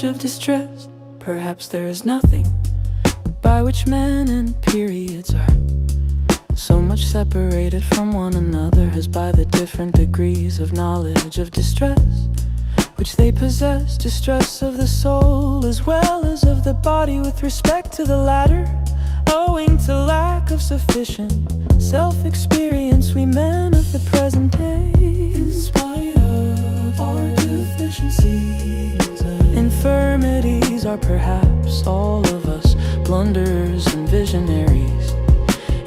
knowledge of distress. Perhaps there is nothing by which men and periods are so much separated from one another as by the different degrees of knowledge of distress which they possess. Distress of the soul as well as of the body, with respect to the latter, owing to lack of sufficient self-experience, we men of the present day, in spite of our deficiencies and infirmities, are perhaps all of us blunders and visionaries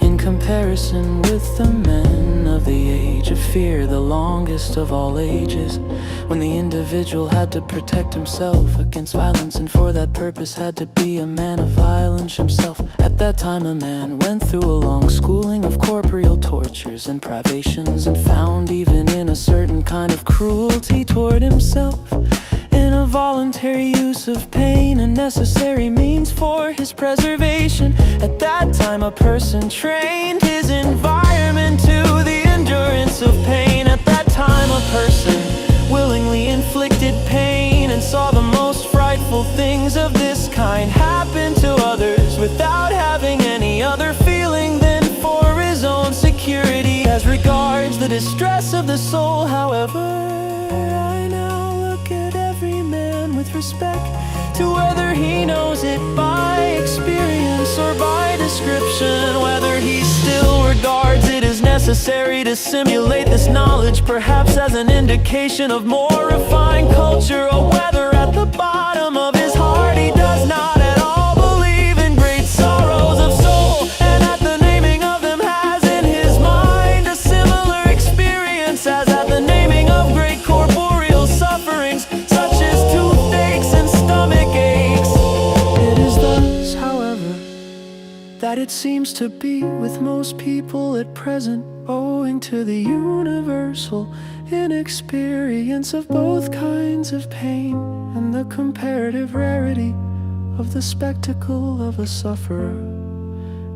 in comparison with the men of the age of fear, the longest of all ages, when the individual had to protect himself against violence, and for that purpose had to be a man of violence himself. At that time a man went through a long schooling of corporeal tortures and privations, and found even in a certain kind of cruelty toward himself, in a voluntary use of pain, a necessary means for his preservation. At that time a person trained his environment to the endurance of pain. At that time a person willingly inflicted pain, and saw the most frightful things of this kind happen to others without having any other feeling than for his own security. As regards the distress of the soul, however, I now look at every man with respect to whether he knows it by experience or by description, whether he still regards it as necessary to simulate this knowledge, perhaps as an indication of more refined culture, or whether at the bottom of his heart he does not at all believe in great sorrows of soul, and at the naming of them has in his mind a similar experience as at the naming of great corporeal sufferings, such as toothaches and stomach aches. It is thus, however, that it seems to be with most people at present, owing to the universal inexperience of both kinds of pain, and the comparative rarity of the spectacle of a sufferer.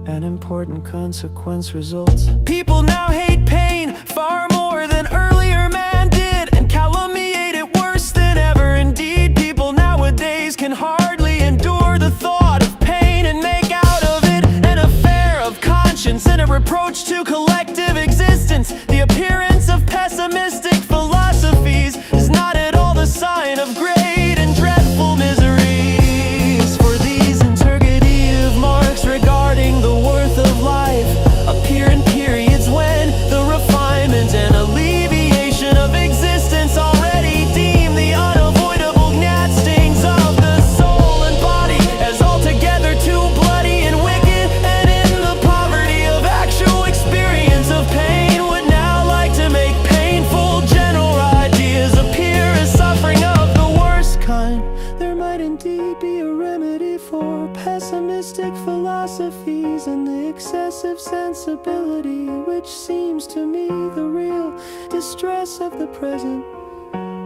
An important consequence results. People now hate pain far more than earlier man did, and calumniate it worse than ever. Indeed, people nowadays can hardly endure the thought of pain, and make out of it an affair of conscience and a reproach to collective existence. The appearance of pessimistic philosophies is not at all the sign of great and dreadful miseries, for these interrogative marks regarding the worth of life appear in periods when the refinement and alleviation of existence already deem the unavoidable gnat stings of the soul and body as altogether too bloody and wicked, and in the poverty of actual experience of pain would now like to make painful general ideas appear as suffering of the worst kind. There might indeed be a remedy for pessimistic philosophies and the excessive sensibility which seems to me the real distress of the present,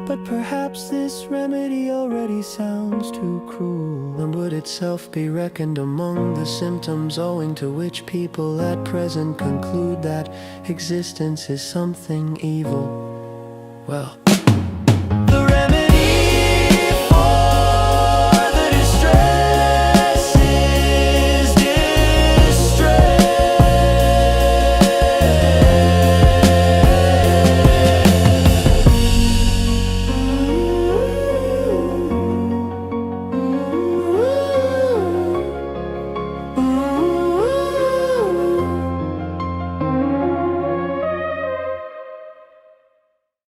but perhaps this remedy already sounds too cruel, and would itself be reckoned among the symptoms owing to which people at present conclude that existence is something evil. Well,